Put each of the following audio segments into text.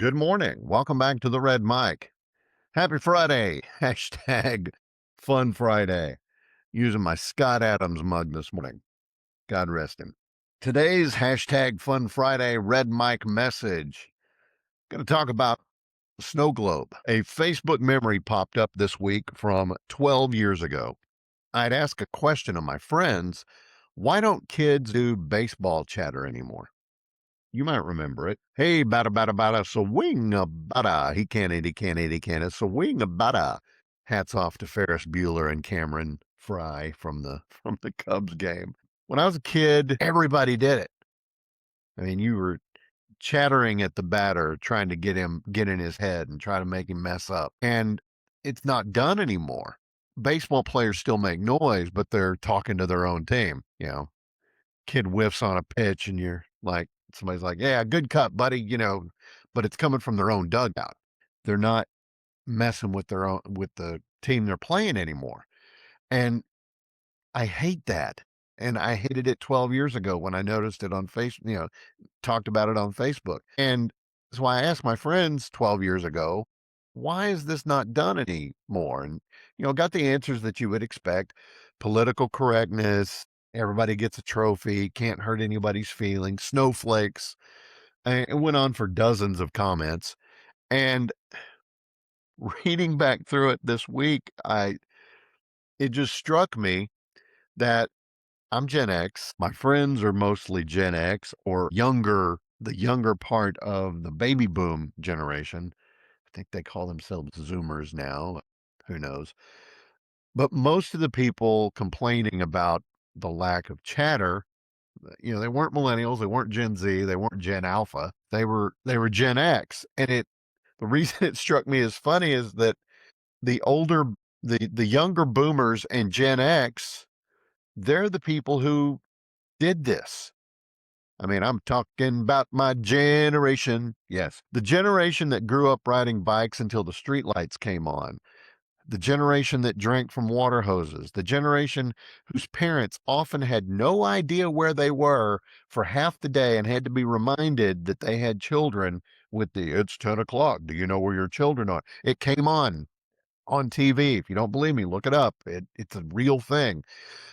Good morning. Welcome back to the Red Mic. Happy Friday. Hashtag Fun Friday. Using my Scott Adams mug this morning. God rest him. Today's hashtag Fun Friday Red Mic message. Going to talk about the snow globe. A Facebook memory popped up this week from 12 years ago. I'd ask a question of my friends. Why don't kids do baseball chatter anymore? You might remember it. Hey, bada bada bada, swing a bada. He can't it, he can't it, he can't it. Swing a bada. Hats off to Ferris Bueller and Cameron Fry from the Cubs game. When I was a kid, everybody did it. I mean, you were chattering at the batter, trying to get in his head and try to make him mess up. And it's not done anymore. Baseball players still make noise, but they're talking to their own team. Kid whiffs on a pitch and you're like, somebody's like, yeah, good cut, buddy, but it's coming from their own dugout. They're not messing with with the team they're playing anymore. And I hate that. And I hated it 12 years ago when I noticed it on Facebook, talked about it on Facebook. And so I asked my friends 12 years ago, why is this not done anymore? And, got the answers that you would expect. Political correctness, everybody gets a trophy, can't hurt anybody's feelings, snowflakes. And it went on for dozens of comments. And reading back through it this week, it just struck me that I'm Gen X. My friends are mostly Gen X or younger, the younger part of the baby boom generation. I think they call themselves Zoomers now. Who knows? But most of the people complaining about the lack of chatter, they weren't millennials, they weren't Gen Z, they weren't Gen Alpha. They were Gen X. And the reason it struck me as funny is that the older the younger boomers and Gen X, they're the people who did this. I mean, I'm talking about my generation. Yes. The generation that grew up riding bikes until the streetlights came on. The generation that drank from water hoses. The generation whose parents often had no idea where they were for half the day and had to be reminded that they had children with it's 10 o'clock. Do you know where your children are? It came on TV. If you don't believe me, look it up. It's a real thing.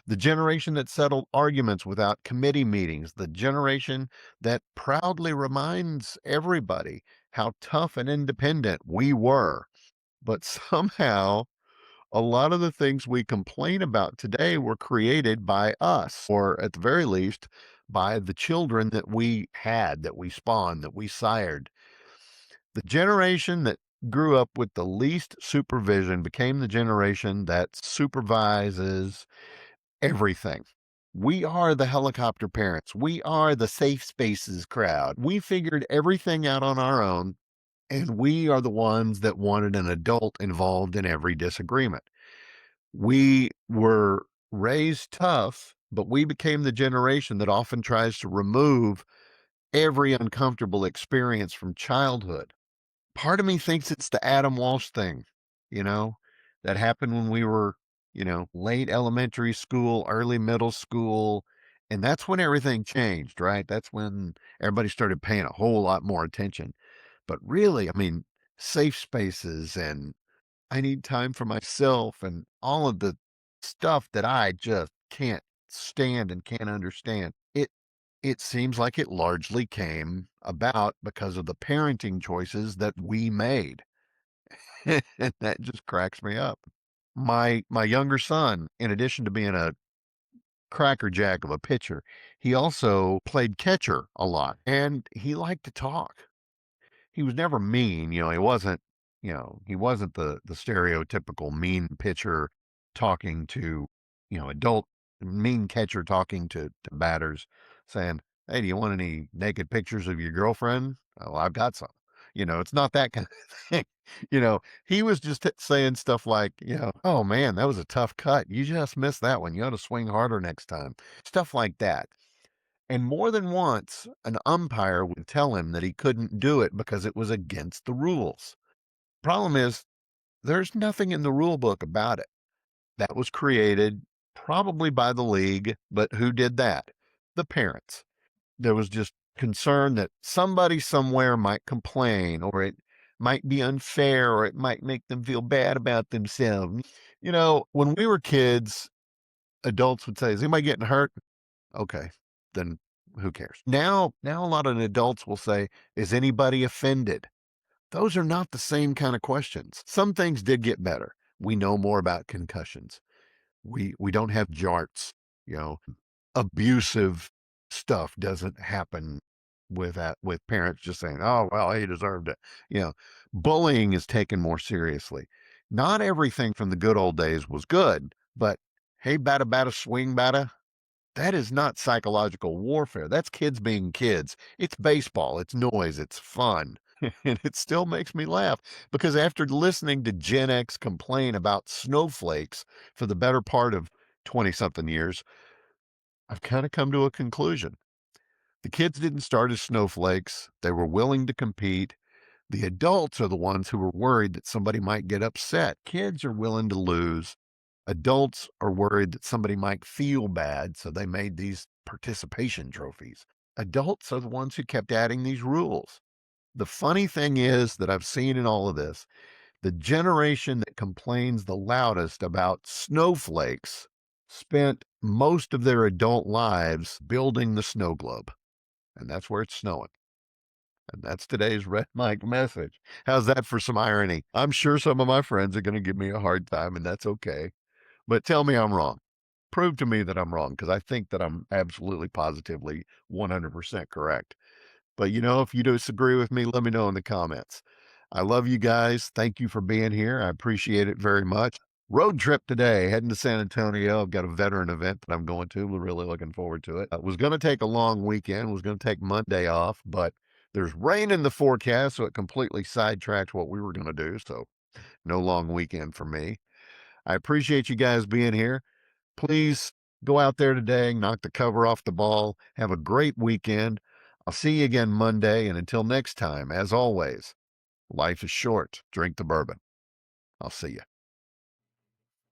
The generation that settled arguments without committee meetings, the generation that proudly reminds everybody how tough and independent we were. But somehow, a lot of the things we complain about today were created by us, or at the very least, by the children that we had, that we spawned, that we sired. The generation that grew up with the least supervision became the generation that supervises everything. We are the helicopter parents. We are the safe spaces crowd. We figured everything out on our own, and we are the ones that wanted an adult involved in every disagreement. We were raised tough, but we became the generation that often tries to remove every uncomfortable experience from childhood. Part of me thinks it's the Adam Walsh thing, you know, that happened when we were, late elementary school, early middle school. And that's when everything changed, right? That's when everybody started paying a whole lot more attention. But really, I mean, safe spaces and I need time for myself and all of the stuff that I just can't stand and can't understand. It seems like it largely came about because of the parenting choices that we made. And that just cracks me up. My younger son, in addition to being a crackerjack of a pitcher, he also played catcher a lot and he liked to talk. He was never mean, he wasn't the stereotypical mean pitcher talking to, adult mean catcher talking to batters saying, "Hey, do you want any naked pictures of your girlfriend? Oh, I've got some." It's not that kind of thing. He was just saying stuff like, "Oh man, that was a tough cut. You just missed that one. You ought to swing harder next time." Stuff like that. And more than once, an umpire would tell him that he couldn't do it because it was against the rules. Problem is, there's nothing in the rule book about it. That was created probably by the league, but who did that? The parents. There was just concerned that somebody somewhere might complain, or it might be unfair, or it might make them feel bad about themselves. When we were kids, adults would say, "Is anybody getting hurt?" Okay, then who cares? Now a lot of adults will say, "Is anybody offended?" Those are not the same kind of questions. Some things did get better. We know more about concussions. We don't have jarts, you know, abusive stuff doesn't happen with parents just saying, "Oh, well, he deserved it." You know, bullying is taken more seriously. Not everything from the good old days was good, but hey, bada bada swing bada, that is not psychological warfare. That's kids being kids. It's baseball, it's noise, it's fun. And it still makes me laugh because after listening to Gen X complain about snowflakes for the better part of 20 something years, I've kind of come to a conclusion. The kids didn't start as snowflakes. They were willing to compete. The adults are the ones who are worried that somebody might get upset. Kids are willing to lose. Adults are worried that somebody might feel bad, so they made these participation trophies. Adults are the ones who kept adding these rules. The funny thing is that I've seen in all of this, the generation that complains the loudest about snowflakes spent most of their adult lives building the snow globe. And that's where it's snowing. And that's today's Red Mike message. How's that for some irony? I'm sure some of my friends are going to give me a hard time, and that's okay. But tell me I'm wrong. Prove to me that I'm wrong, because I think that I'm absolutely positively 100% correct. But if you disagree with me, let me know in the comments. I love you guys. Thank you for being here. I appreciate it very much. Road trip today, heading to San Antonio. I've got a veteran event that I'm going to. We're really looking forward to it. I was going to take a long weekend, was going to take Monday off, but there's rain in the forecast, so it completely sidetracked what we were going to do. So no long weekend for me. I appreciate you guys being here. Please go out there today, knock the cover off the ball. Have a great weekend. I'll see you again Monday. And until next time, as always, life is short. Drink the bourbon. I'll see you.